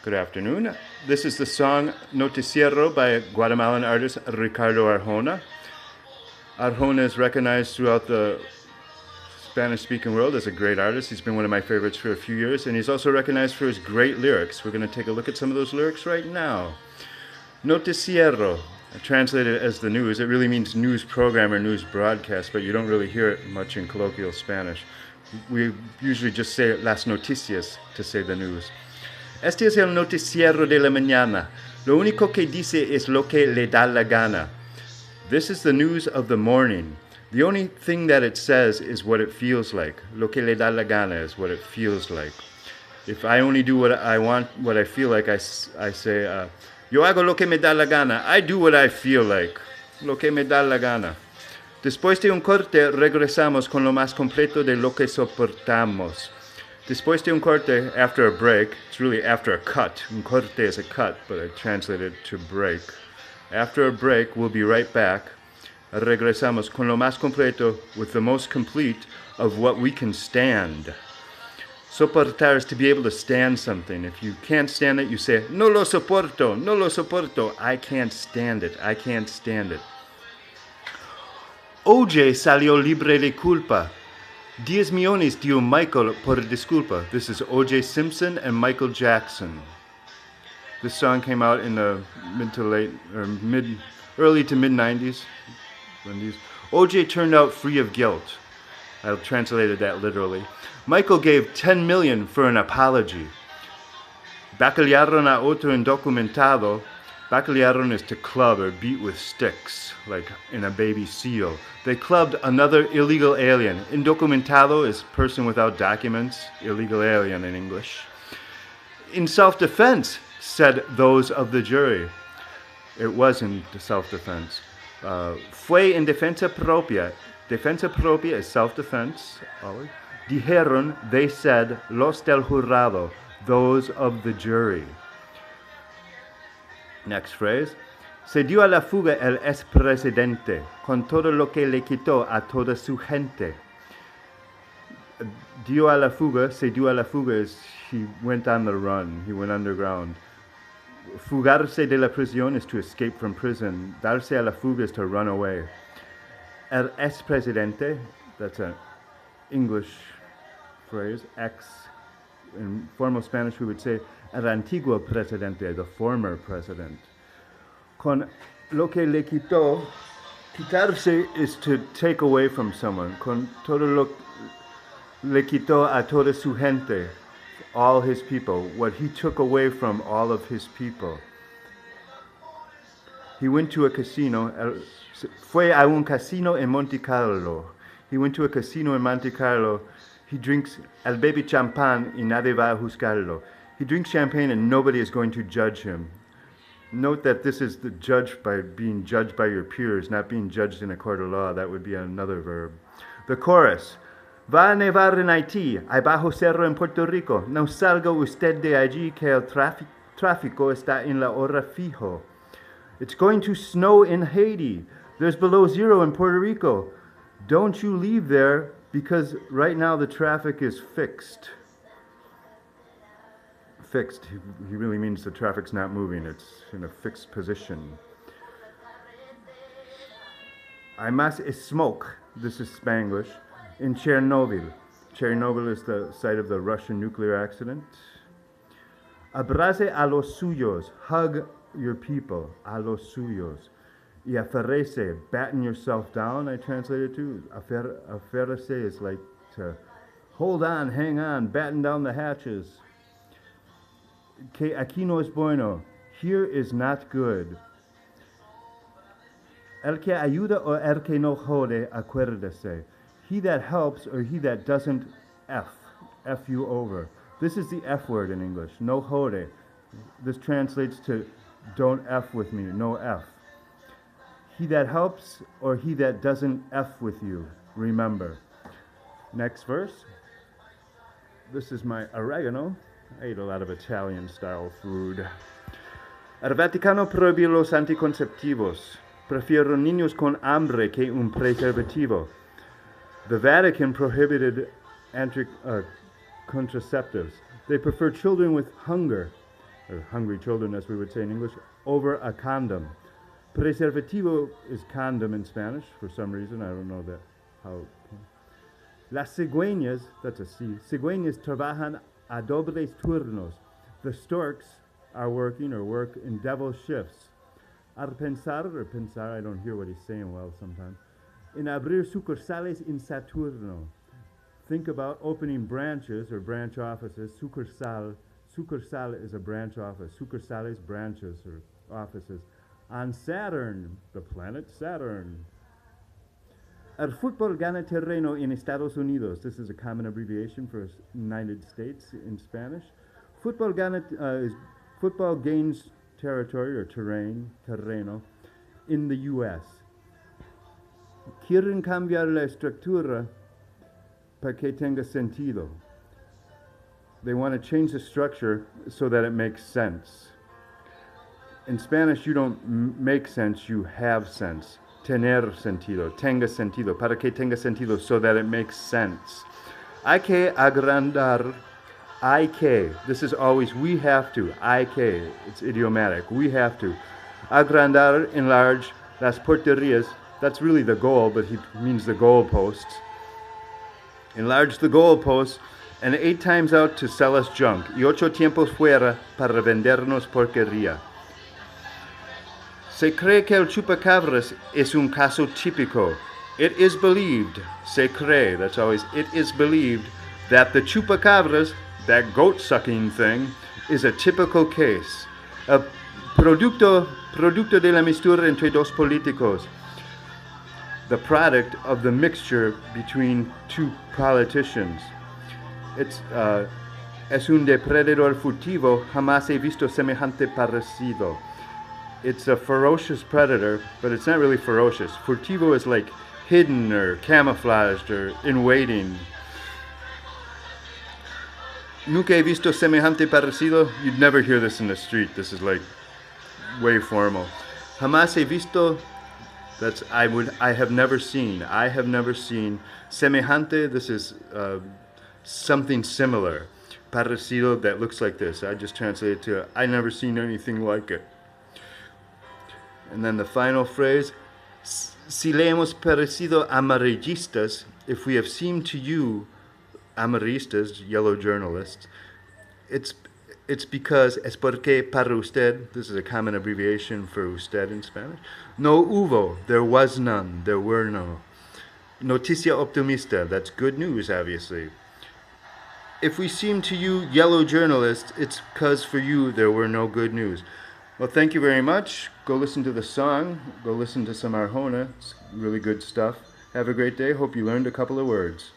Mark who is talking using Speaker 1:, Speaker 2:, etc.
Speaker 1: Good afternoon. This is the song Noticiero by Guatemalan artist Ricardo Arjona. Arjona is recognized throughout the Spanish-speaking world as a great artist. He's been one of my favorites for a few years, and he's also recognized for his great lyrics. We're going to take a look at some of those lyrics right now. Noticiero, translated as the news. It really means news program or news broadcast, but you don't really hear it much in colloquial Spanish. We usually just say las noticias to say the news. Este es el noticiero de la mañana. Lo único que dice es lo que le da la gana. This is the news of the morning. The only thing that it says is what it feels like. Lo que le da la gana is what it feels like. If I only do what I want, what I feel like, I say, yo hago lo que me da la gana. I do what I feel like. Lo que me da la gana. Después de un corte, regresamos con lo más completo de lo que soportamos. Después de un corte, after a break, it's really after a cut. Un corte is a cut, but I translated to break. After a break, we'll be right back. Regresamos con lo más completo, with the most complete of what we can stand. Soportar is to be able to stand something. If you can't stand it, you say, no lo soporto, no lo soporto. I can't stand it, I can't stand it. OJ salió libre de culpa. 10 millones dio Michael por disculpa. This is O.J. Simpson and Michael Jackson. This song came out in the early to mid 90s. O.J. turned out free of guilt. I've translated that literally. Michael gave 10 million for an apology. Bacalearon a otro indocumentado. Bacalearon is to club or beat with sticks, like in a baby seal. They clubbed another illegal alien. Indocumentado is person without documents, illegal alien in English. In self-defense, said those of the jury. It was in self-defense. Fue en defensa propia. Defensa propia is self-defense. Always. Dijeron, they said, los del jurado, those of the jury. Next phrase. Se dio a la fuga el expresidente con todo lo que le quitó a toda su gente. Dio a la fuga, se dio a la fuga is he went on the run, he went underground. Fugarse de la prisión is to escape from prison. Darse a la fuga is to run away. El expresidente, that's an English phrase, ex. In formal Spanish we would say el antiguo presidente, the former president. Con lo que le quitó, quitarse is to take away from someone. Con todo lo le quitó a toda su gente, all his people, what he took away from all of his people. He went to a casino, fue a un casino en Monte Carlo. He went to a casino in Monte Carlo. He drinks, el bebe champán y nadie va a juzgarlo. He drinks champagne and nobody is going to judge him. Note that this is the judge by being judged by your peers, not being judged in a court of law. That would be another verb. The chorus. Va a nevar en Haití, hay bajo cero en Puerto Rico. No salga usted de allí que el tráfico está en la hora fijo. It's going to snow in Haiti. There's below zero in Puerto Rico. Don't you leave there because right now the traffic is fixed. Fixed, he really means the traffic's not moving, it's in a fixed position. Hay más smoke, this is Spanglish, in Chernobyl. Chernobyl is the site of the Russian nuclear accident. Abrace a los suyos, hug your people, a los suyos. Y aferrese, batten yourself down, I translated to. Aferrese is like to hold on, hang on, batten down the hatches. Que aquí no es bueno. Here is not good. El que ayuda o el que no jode, acuérdese. He that helps or he that doesn't F you over. This is the F word in English, no jode. This translates to don't F with me, no F. He that helps or he that doesn't F with you, remember. Next verse. This is my oregano. I eat a lot of Italian-style food. El Vaticano prohibió los anticonceptivos. Prefiero niños con hambre que un preservativo. The Vatican prohibited contraceptives. They prefer children with hunger or hungry children as we would say in English, over a condom. Preservativo is condom in Spanish for some reason. I don't know that how. Las cigüeñas, that's a C, cigüeñas trabajan a dobles turnos. The storks are working or work in double shifts. Ar pensar, or pensar, I don't hear what he's saying well sometimes. En abrir sucursales en Saturno. Think about opening branches or branch offices. Sucursal is a branch office. Sucursales, branches or offices. On Saturn, the planet Saturn. El fútbol gana terreno en Estados Unidos. This is a common abbreviation for United States in Spanish. Football gains territory or terreno in the U.S. Quieren cambiar la estructura para que tenga sentido. They want to change the structure so that it makes sense. In Spanish, you don't make sense, you have sense. Tener sentido, tenga sentido, para que tenga sentido, so that it makes sense. Hay que agrandar, hay que, this is always we have to, hay que, it's idiomatic, we have to. Agrandar, enlarge, las porterías, that's really the goal, but he means the goalposts. Enlarge the goalposts, and 8 times out to sell us junk, y 8 tiempos fuera para vendernos porquería. Se cree que el chupacabras es un caso típico. It is believed, se cree, that's always, it is believed that the chupacabras, that goat-sucking thing, is a typical case. A producto de la mistura entre dos políticos. The product of the mixture between 2 politicians. It's es un depredador furtivo, jamás he visto semejante parecido. It's a ferocious predator, but it's not really ferocious. Furtivo is like hidden or camouflaged or in waiting. Nunca he visto semejante parecido. You'd never hear this in the street. This is like way formal. Jamás he visto. That's I have never seen. I have never seen. Semejante, this is something similar. Parecido, that looks like this. I just translate it to I never seen anything like it. And then the final phrase, si le hemos parecido amarillistas, if we have seemed to you amarillistas, yellow journalists, it's because, es porque para usted, this is a common abbreviation for usted in Spanish, no hubo, there was none, there were no. Noticia optimista, that's good news, obviously. If we seem to you yellow journalists, it's because for you there were no good news. Well, thank you very much. Go listen to the song. Go listen to some Arjona. It's really good stuff. Have a great day. Hope you learned a couple of words.